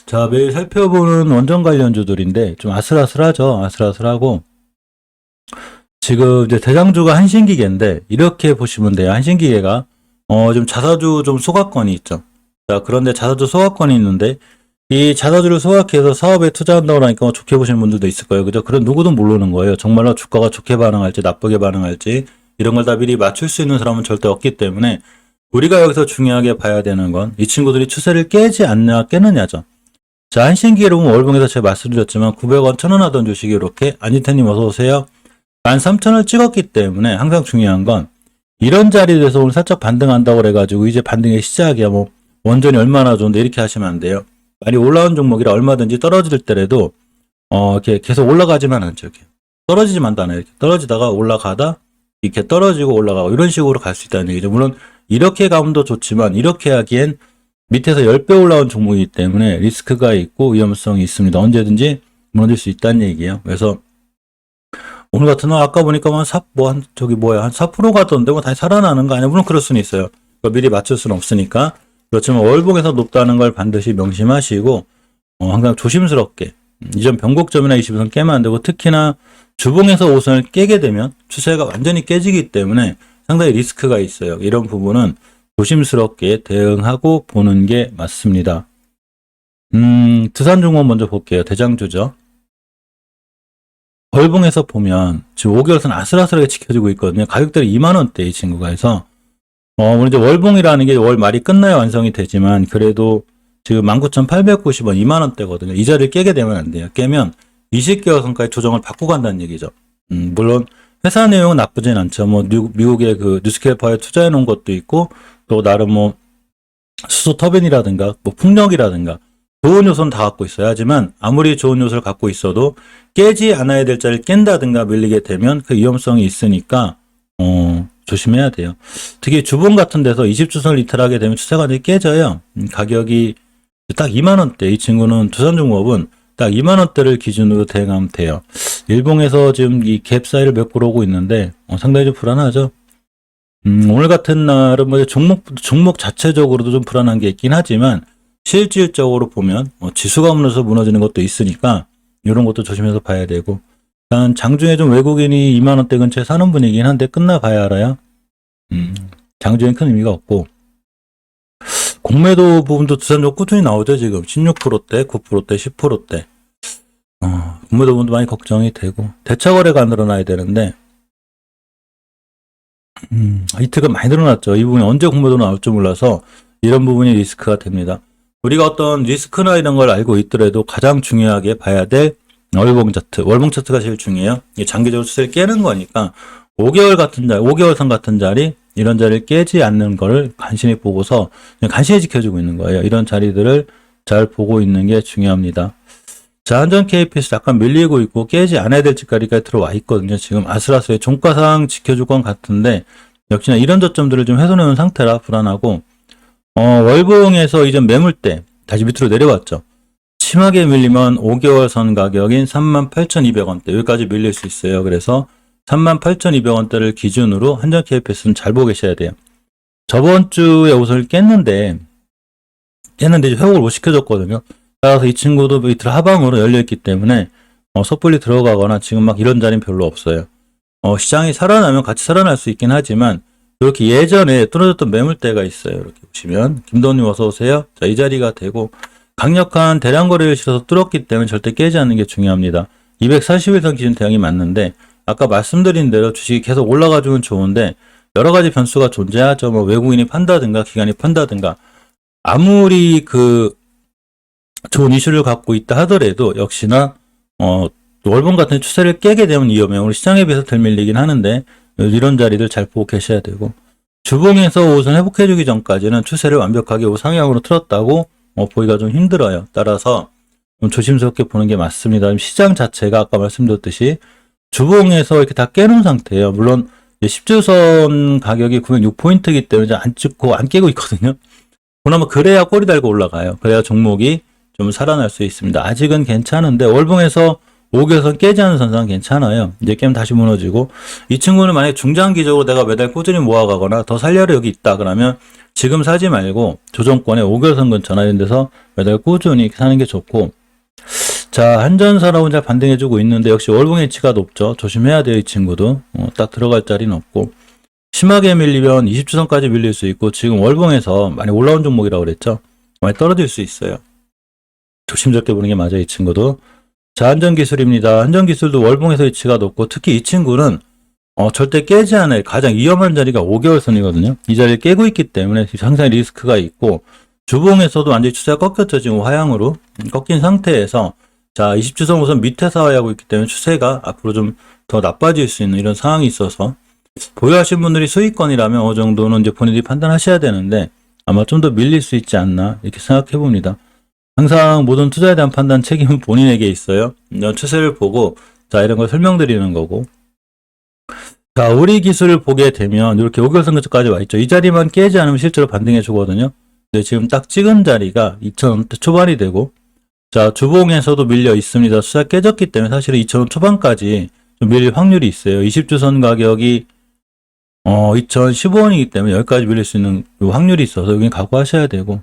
자, 매일 살펴보는 원전 관련주들인데 좀 아슬아슬하죠. 아슬아슬하고 지금 이제 대장주가 한신기계인데 이렇게 보시면 돼요. 한신기계가 좀 자사주 좀 소각권이 있죠. 자, 그런데 자사주 소각권이 있는데 이 자사주를 소각해서 사업에 투자한다고 하니까 좋게 보시는 분들도 있을 거예요. 그죠? 그런 누구도 모르는 거예요. 정말로 주가가 좋게 반응할지 나쁘게 반응할지 이런 걸 다 미리 맞출 수 있는 사람은 절대 없기 때문에 우리가 여기서 중요하게 봐야 되는 건 이 친구들이 추세를 깨지 않냐 깨느냐죠. 자, 한신기계로 보면 월봉에서 제가 말씀드렸지만 900원 1000원 하던 주식이 이렇게 안지태님 어서 오세요. 13,000을 찍었기 때문에 항상 중요한 건 이런 자리에서 오늘 살짝 반등한다고 그래가지고 이제 반등의 시작이야. 뭐 원전이 얼마나 좋은데 이렇게 하시면 안 돼요. 많이 올라온 종목이라 얼마든지 떨어질 때라도 이렇게 계속 올라가지만 않죠. 이렇게 떨어지지만도 않아요. 이렇게 떨어지다가 올라가다 이렇게 떨어지고 올라가고 이런 식으로 갈 수 있다는 얘기죠. 물론 이렇게 가면 더 좋지만 이렇게 하기엔 밑에서 10배 올라온 종목이기 때문에 리스크가 있고 위험성이 있습니다. 언제든지 무너질 수 있다는 얘기예요. 그래서 오늘 같은 날 아까 보니까 한 4% 가던데 뭐 다시 살아나는 거 아니야? 물론 그럴 수는 있어요. 미리 맞출 수는 없으니까. 그렇지만 월봉에서 높다는 걸 반드시 명심하시고 항상 조심스럽게 이전 변곡점이나 21선 깨면 안 되고 특히나 주봉에서 5선을 깨게 되면 추세가 완전히 깨지기 때문에 상당히 리스크가 있어요. 이런 부분은 조심스럽게 대응하고 보는 게 맞습니다. 두산중공 먼저 볼게요. 대장주죠. 월봉에서 보면 지금 5개월선 아슬아슬하게 지켜지고 있거든요. 가격대로 2만원대 이 친구가 해서 오늘 이제 월봉이라는 게 월 말이 끝나야 완성이 되지만 그래도 지금 19,890원 2만원대거든요. 이 자리를 깨게 되면 안 돼요. 깨면 20개월 선까지 조정을 받고 간다는 얘기죠. 물론 회사 내용은 나쁘진 않죠. 뭐 미국의 그 뉴스캐퍼에 투자해 놓은 것도 있고 또 나름 뭐 수소 터빈이라든가 뭐 풍력이라든가 좋은 요소는 다 갖고 있어요. 하지만 아무리 좋은 요소를 갖고 있어도 깨지 않아야 될 자리를 깬다든가 밀리게 되면 그 위험성이 있으니까 조심해야 돼요. 특히 주봉 같은 데서 20주선을 이탈하게 되면 추세가 완전히 깨져요. 가격이 딱 2만원대. 이 친구는 두산중공업은 딱 2만원대를 기준으로 대응하면 돼요. 일봉에서 지금 이 갭 사이를 몇 볼 오고 있는데 상당히 좀 불안하죠. 오늘 같은 날은 뭐 종목 자체적으로도 좀 불안한 게 있긴 하지만 실질적으로 보면 지수가 무너지는 것도 있으니까 이런 것도 조심해서 봐야 되고 일단 장중에 좀 외국인이 2만원대 근처에 사는 분위기긴 한데 끝나 봐야 알아요. 장중엔 큰 의미가 없고 공매도 부분도 두산중 꾸준히 나오죠. 지금 16%대, 9%대, 10%대 공매도 부분도 많이 걱정이 되고 대차거래가 안 늘어나야 되는데 이틀간 많이 늘어났죠. 이 부분이 언제 공매도 나올 줄 몰라서 이런 부분이 리스크가 됩니다. 우리가 어떤 리스크나 이런 걸 알고 있더라도 가장 중요하게 봐야 될 월봉 차트. 월봉 차트가 제일 중요해요. 이게 장기적으로 추세를 깨는 거니까 5개월선 같은 자리 이런 자리를 깨지 않는 거를 간신히 보고서 간신히 지켜주고 있는 거예요. 이런 자리들을 잘 보고 있는 게 중요합니다. 자, 한전 KPS 약간 밀리고 있고 깨지 않아야 될 지까지까지 들어와 있거든요. 지금 아슬아슬해 종가상 지켜줄 건 같은데 역시나 이런 저점들을 좀 훼손해온 상태라 불안하고 월봉에서 이전 매물대 다시 밑으로 내려왔죠. 심하게 밀리면 5개월 선 가격인 38,200원대 여기까지 밀릴 수 있어요. 그래서 38,200원대를 기준으로 한전 KPS는 잘 보고 계셔야 돼요. 저번 주에 옷을 깼는데 회복을 못 시켜줬거든요. 따라서 이 친구도 이틀 하방으로 열려있기 때문에 섣불리 들어가거나 지금 막 이런 자리는 별로 없어요. 시장이 살아나면 같이 살아날 수 있긴 하지만 이렇게 예전에 떨어졌던 매물대가 있어요. 이렇게 보시면 김도훈님 어서 오세요. 자, 이 자리가 되고 강력한 대량 거래를 실어서 뚫었기 때문에 절대 깨지 않는 게 중요합니다. 241선 기준 대응이 맞는데 아까 말씀드린 대로 주식이 계속 올라가주면 좋은데 여러 가지 변수가 존재하죠. 뭐 외국인이 판다든가 기관이 판다든가 아무리 그 좋은 이슈를 갖고 있다 하더라도 역시나 월봉 같은 추세를 깨게 되면 위험해요. 오늘 시장에 비해서 덜 밀리긴 하는데 이런 자리들 잘 보고 계셔야 되고 주봉에서 5선 회복해주기 전까지는 추세를 완벽하게 우상향으로 틀었다고 보기가 좀 힘들어요. 따라서 좀 조심스럽게 보는 게 맞습니다. 시장 자체가 아까 말씀드렸듯이 주봉에서 이렇게 다 깨놓은 상태예요. 물론 10주선 가격이 906포인트이기 때문에 안 찍고 안 깨고 있거든요. 그나마 그래야 꼬리 달고 올라가요. 그래야 종목이 좀 살아날 수 있습니다. 아직은 괜찮은데 월봉에서 5개선 깨지 않은 선상은 괜찮아요. 이제 깨면 다시 무너지고 이 친구는 만약에 중장기적으로 내가 매달 꾸준히 모아가거나 더 살려러 여기 있다 그러면 지금 사지 말고 조정권에 5개월선 근처나 이런 데서 매달 꾸준히 사는 게 좋고, 자, 한전사라고 잘 반등해주고 있는데 역시 월봉 H가 높죠. 조심해야 돼요, 이 친구도. 딱 들어갈 자리는 없고, 심하게 밀리면 20주선까지 밀릴 수 있고, 지금 월봉에서 많이 올라온 종목이라고 그랬죠. 많이 떨어질 수 있어요. 조심스럽게 보는 게 맞아요, 이 친구도. 자, 한전기술입니다. 한전기술도 월봉에서 위치가 높고, 특히 이 친구는 절대 깨지 않을 가장 위험한 자리가 5개월 선이거든요. 이 자리를 깨고 있기 때문에 상당히 리스크가 있고, 주봉에서도 완전히 추세가 꺾였죠. 지금 하향으로 꺾인 상태에서, 자, 20주선 우선 밑에서 하고 있기 때문에 추세가 앞으로 좀 더 나빠질 수 있는 이런 상황이 있어서, 보유하신 분들이 수익권이라면 어느 정도는 이제 본인들이 판단하셔야 되는데, 아마 좀 더 밀릴 수 있지 않나 이렇게 생각해 봅니다. 항상 모든 투자에 대한 판단 책임은 본인에게 있어요. 이런 추세를 보고, 자, 이런 걸 설명드리는 거고. 자, 우리 기술을 보게 되면 이렇게 5개월선 근처까지 와 있죠. 이 자리만 깨지 않으면 실제로 반등해 주거든요. 근데 지금 딱 찍은 자리가 2,000원대 초반이 되고, 자, 주봉에서도 밀려 있습니다. 수사 깨졌기 때문에 사실은 2,000원 초반까지 좀 밀릴 확률이 있어요. 20주선 가격이 2,015원이기 때문에 여기까지 밀릴 수 있는 확률이 있어서 여기 각오하셔야 되고,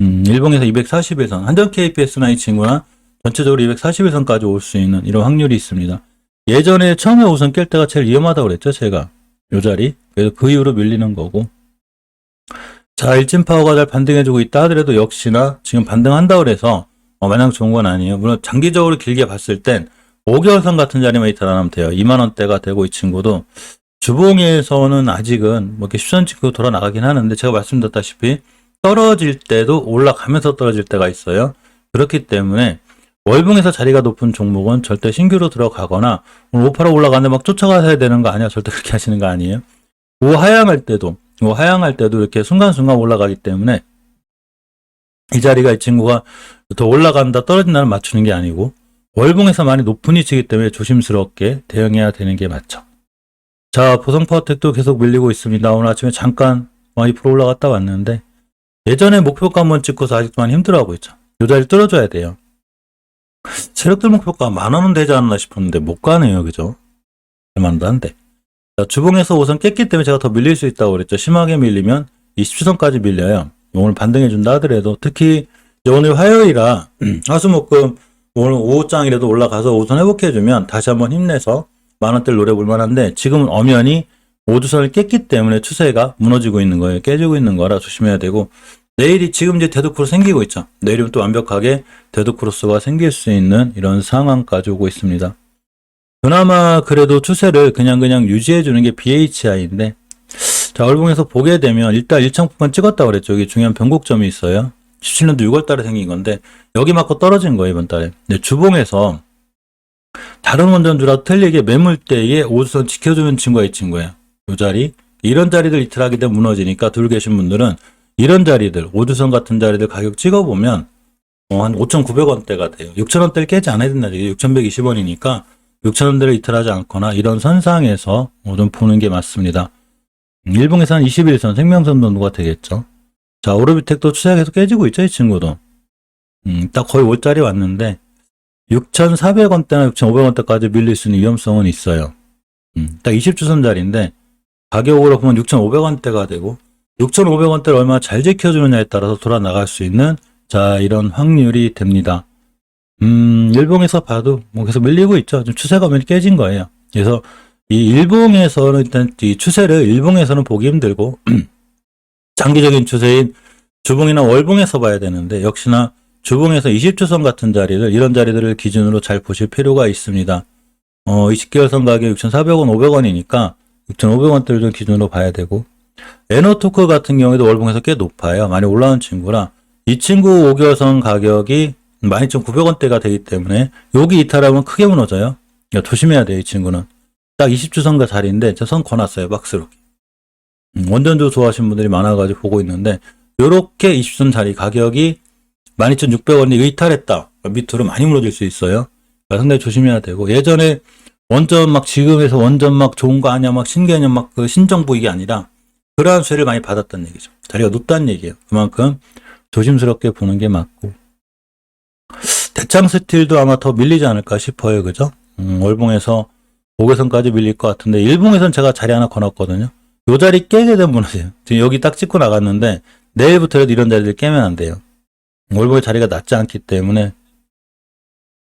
일봉에서 241선, 한전 KPS나 이 친구나 전체적으로 241선까지 올 수 있는 이런 확률이 있습니다. 예전에 처음에 우선 깰 때가 제일 위험하다고 그랬죠, 제가. 요 자리. 그래서 그 이후로 밀리는 거고. 자, 일진파워가 잘 반등해주고 있다 하더라도 역시나 지금 반등한다고 그래서 마냥 좋은 건 아니에요. 물론 장기적으로 길게 봤을 땐 5개월선 같은 자리만 이탈하면 돼요. 2만원대가 되고 이 친구도 주봉에서는 아직은 뭐 이렇게 수선 찍고 돌아 나가긴 하는데, 제가 말씀드렸다시피 떨어질 때도 올라가면서 떨어질 때가 있어요. 그렇기 때문에 월봉에서 자리가 높은 종목은 절대 신규로 들어가거나 오늘 5%, 올라가는데 막 쫓아가야 되는 거 아니야. 절대 그렇게 하시는 거 아니에요. 하향할 때도 이렇게 순간순간 올라가기 때문에 이 자리가 이 친구가 더 올라간다 떨어진다는 맞추는 게 아니고, 월봉에서 많이 높은 위치이기 때문에 조심스럽게 대응해야 되는 게 맞죠. 자, 보성파워텍도 계속 밀리고 있습니다. 오늘 아침에 잠깐 2% 올라갔다 왔는데, 예전에 목표가 한번 찍고서 아직도 많이 힘들어하고 있죠. 이 자리를 뚫어줘야 돼요. 세력들 목표가 10,000원은 되지 않나 싶었는데 못 가네요. 그죠? 얼마나 한데. 자, 주봉에서 우선 깼기 때문에 제가 더 밀릴 수 있다고 그랬죠. 심하게 밀리면 20주선까지 밀려요. 오늘 반등해준다 하더라도, 특히 오늘 화요일이라 화수목금 오늘 오후장이라도 올라가서 우선 회복해주면 다시 한번 힘내서 만원대를 노려볼 만한데, 지금은 엄연히 5주선을 깼기 때문에 추세가 무너지고 있는 거예요. 깨지고 있는 거라 조심해야 되고, 내일이 지금 이제 데드크로스 생기고 있죠. 내일은 또 완벽하게 데드크로스가 생길 수 있는 이런 상황까지 오고 있습니다. 그나마 그래도 추세를 그냥 유지해주는 게 BHI인데, 자, 월봉에서 보게 되면 일단 일창폭간 찍었다고 그랬죠. 여기 중요한 변곡점이 있어요. 17년도 6월 달에 생긴 건데, 여기 맞고 떨어진 거예요, 이번 달에. 근데 주봉에서 다른 원전주라 틀리게 매물대에 5주선 지켜주는 친구가 이 친구예요. 이 자리. 이런 자리들 이틀하게 되면 무너지니까 둘 계신 분들은 이런 자리들, 5주선 같은 자리들 가격 찍어보면 한 5,900원대가 돼요. 6,000원대를 깨지 않아야 된다. 6,120원이니까 6,000원대를 이탈하지 않거나 이런 선상에서 좀 보는 게 맞습니다. 일봉에서 한 21선, 생명선 정도가 되겠죠. 자, 오르비텍도 추세가 계속 깨지고 있죠, 이 친구도. 딱 거의 올 자리 왔는데 6,400원대나 6,500원대까지 밀릴 수 있는 위험성은 있어요. 딱 20주선 자리인데 가격으로 보면 6,500원대가 되고, 6,500원대를 얼마나 잘 지켜주느냐에 따라서 돌아 나갈 수 있는, 자, 이런 확률이 됩니다. 일봉에서 봐도 뭐 계속 밀리고 있죠. 좀 추세가 많이 깨진 거예요. 그래서 이 일봉에서는 일단 이 추세를 일봉에서는 보기 힘들고 장기적인 추세인 주봉이나 월봉에서 봐야 되는데, 역시나 주봉에서 20주선 같은 자리를, 이런 자리들을 기준으로 잘 보실 필요가 있습니다. 20개월선 가격 6,400원, 500원이니까 6,500원대를 좀 기준으로 봐야 되고, 에너토크 같은 경우에도 월봉에서 꽤 높아요. 많이 올라온 친구라 이 친구 5개월선 가격이 12,900원대가 되기 때문에 여기 이탈하면 크게 무너져요. 그러니까 조심해야 돼요. 이 친구는 딱 20주선과 자리인데 저 선 거놨어요. 박스로. 원전주 좋아하시는 분들이 많아가지고 보고 있는데, 요렇게 20주선 자리 가격이 12,600원이 이탈했다. 밑으로 많이 무너질 수 있어요. 그러니까 상당히 조심해야 되고, 예전에 원전 막 지금에서 원전 막 좋은 거 아니야 막 신개념 막 그 신정부 이게 아니라 그러한 수혜를 많이 받았다는 얘기죠. 자리가 높다는 얘기예요. 그만큼 조심스럽게 보는 게 맞고, 대창스틸도 아마 더 밀리지 않을까 싶어요. 그죠? 월봉에서 5개선까지 밀릴 것 같은데, 일봉에선 제가 자리 하나 거놨거든요. 요 자리 깨게 되면 무너져요. 지금 여기 딱 찍고 나갔는데 내일부터라도 이런 자리를 깨면 안 돼요. 월봉의 자리가 낮지 않기 때문에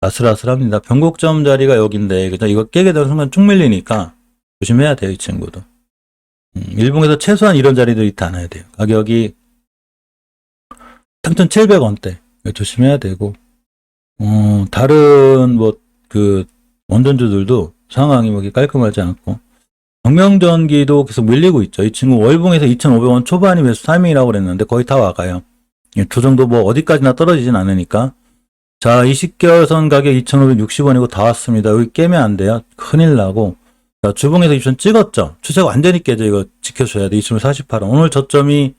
아슬아슬합니다. 변곡점 자리가 여기인데 그죠? 이거 깨게 되는 순간 쭉 밀리니까 조심해야 돼요, 이 친구도. 일봉에서 최소한 이런 자리들이 있다 않아야 돼요. 가격이 3,700원대 조심해야 되고, 다른 원전주들도 상황이 뭐 이렇게 깔끔하지 않고, 경명전기도 계속 밀리고 있죠. 이 친구 월봉에서 2,500원 초반이 매수 타이밍이라고 그랬는데 거의 다 와가요. 조정도 뭐 어디까지나 떨어지진 않으니까. 자, 20개월선 가격 2,560원이고 다 왔습니다. 여기 깨면 안 돼요. 큰일 나고. 자, 주봉에서 2천 찍었죠. 추세가 완전히 깨져. 이거 지켜줘야 돼. 2,548원. 오늘 저점이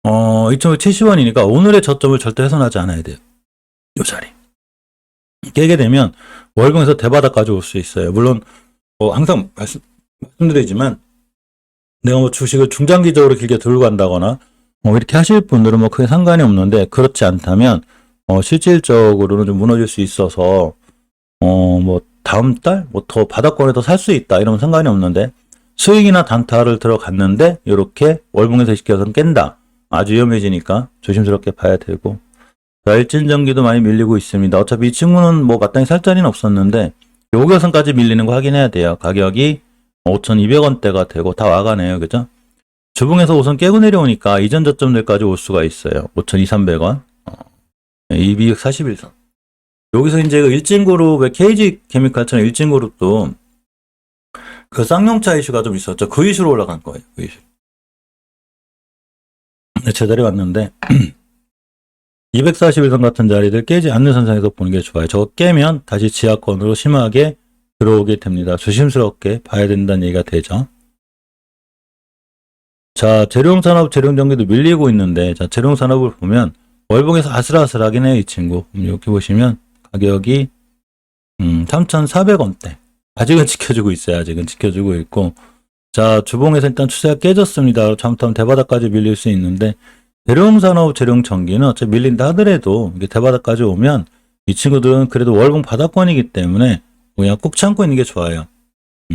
2,570원이니까 오늘의 저점을 절대 훼손하지 않아야 돼요. 요 자리. 깨게 되면 월봉에서 대바닥까지 올 수 있어요. 물론 항상 말씀드리지만 내가 뭐 주식을 중장기적으로 길게 들고 간다거나 이렇게 하실 분들은 뭐 크게 상관이 없는데 그렇지 않다면 실질적으로는 좀 무너질 수 있어서 뭐 다음 달 뭐 더 바닥권에 더 살 수 있다 이러면 상관이 없는데 수익이나 단타를 들어갔는데 이렇게 월봉에서 20개선 깬다. 아주 위험해지니까 조심스럽게 봐야 되고. 자, 일진전기도 많이 밀리고 있습니다. 어차피 이 친구는 뭐 마땅히 살 자리는 없었는데 5개선까지 밀리는 거 확인해야 돼요. 가격이 5,200원대가 되고 다 와가네요. 그죠? 주봉에서 우선 깨고 내려오니까 이전 저점들까지 올 수가 있어요. 5,200-300원. 241선. 여기서 이제 그 일진그룹의 KG 케미칼처럼 일진그룹도 그 쌍용차 이슈가 좀 있었죠. 그 이슈로 올라간 거예요. 그 이슈. 제자리 왔는데 241선 같은 자리들 깨지 않는 선상에서 보는 게 좋아요. 저거 깨면 다시 지하권으로 심하게 들어오게 됩니다. 조심스럽게 봐야 된다는 얘기가 되죠. 자, 재룡산업, 재룡전기도 밀리고 있는데, 자, 재룡산업을 보면 월봉에서 아슬아슬하긴 해요, 이 친구. 이렇게 보시면 가격이 3,400원대. 아직은 지켜주고 있어요. 아직은 지켜주고 있고. 자, 주봉에서 일단 추세가 깨졌습니다. 잘못하면 대바닥까지 밀릴 수 있는데 재룡산업, 재룡전기는 어차피 밀린다 하더라도 이게 대바닥까지 오면 이 친구들은 그래도 월봉 바닥권이기 때문에 그냥 꾹 참고 있는 게 좋아요.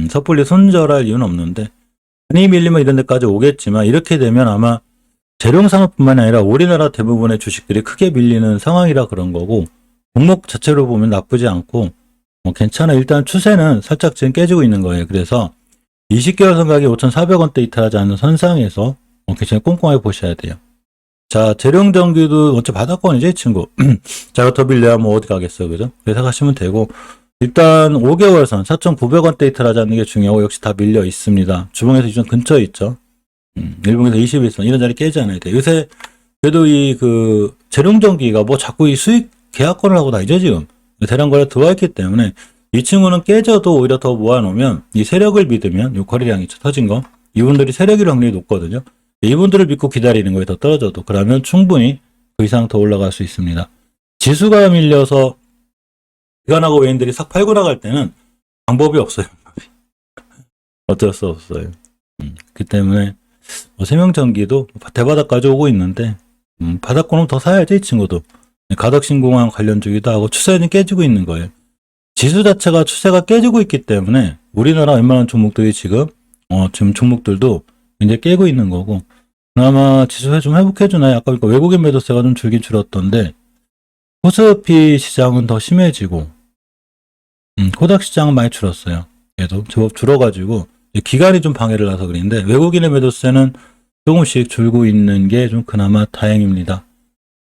섣불리 손절할 이유는 없는데 많이 밀리면 이런 데까지 오겠지만 이렇게 되면 아마 재룡산업뿐만 아니라 우리나라 대부분의 주식들이 크게 밀리는 상황이라 그런 거고 종목 자체로 보면 나쁘지 않고 괜찮아. 일단 추세는 살짝 지금 깨지고 있는 거예요. 그래서 20개월 선각이 5,400원대 이탈하지 않는 선상에서 굉장히 꼼꼼하게 보셔야 돼요. 자, 재룡전기도 어차피 바닥권이죠, 이 친구. 자, 더 빌려야 뭐 어디 가겠어, 그죠? 그래서 가시면 되고 일단 5개월선 4,900원대 이탈하지 않는 게 중요하고 역시 다 밀려 있습니다. 주봉에서 이전 근처에 있죠. 일봉에서 21선 이런 자리 깨지 않아야 돼. 요새 그래도 이 재룡전기가 뭐 자꾸 이 수익 계약권을 하고 다니죠, 지금. 대량 거래 들어와 있기 때문에 이 친구는 깨져도 오히려 더 모아놓으면 이 세력을 믿으면 요 거래량이 터진 거 이분들이 세력일 확률이 높거든요. 이분들을 믿고 기다리는 거에 더 떨어져도 그러면 충분히 그 이상 더 올라갈 수 있습니다. 지수가 밀려서 기관하고 외인들이 싹 팔고 나갈 때는 방법이 없어요. 어쩔 수 없어요. 그 때문에 세명전기도 대바닥까지 오고 있는데 바닥권은 더 사야지 이 친구도. 가덕신공항 관련주기도 하고 추세는 깨지고 있는 거예요. 지수 자체가 추세가 깨지고 있기 때문에 우리나라 웬만한 종목들이 지금 종목들도 이제 깨고 있는 거고 그나마 지수 좀 회복해주나요? 아까 그러니까 외국인 매도세가 좀 줄긴 줄었던데 코스피 시장은 더 심해지고 코닥 시장은 많이 줄었어요. 얘도 제법 줄어가지고 기간이 좀 방해를 나서 그런데 외국인의 매도세는 조금씩 줄고 있는 게 좀 그나마 다행입니다.